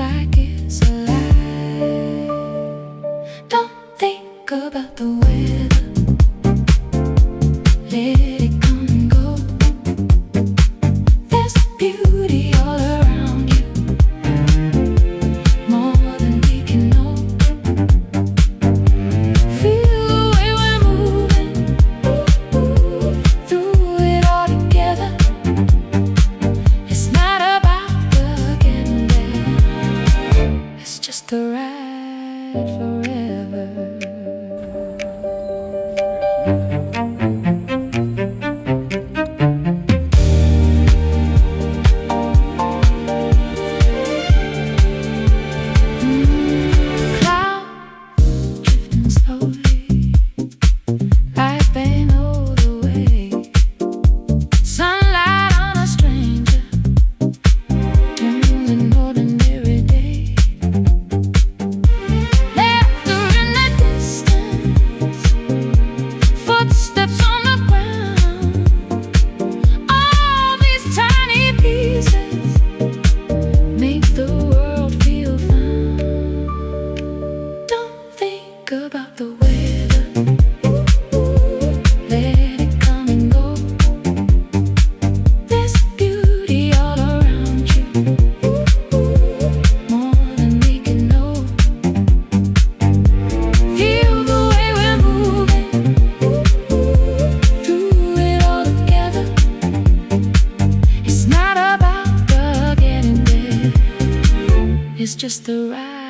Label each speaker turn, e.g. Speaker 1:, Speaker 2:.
Speaker 1: like it's alive. Don't think about the weather, let it come and go. There's beauty all around you, more than we can know. Feel the way we're moving, through it all together. It's not about the getting there, it's just a ride forever. Slowly, like they know the way. Sunlight on a stranger turns an ordinary day. Laughter in the distance, footsteps on the ground. All these tiny pieces make the world feel found. Don't think about the weather, let it come and go. There's beauty all around you, more than we can know. Feel the way we're moving, through it all together. It's not about the getting there, it's just the ride.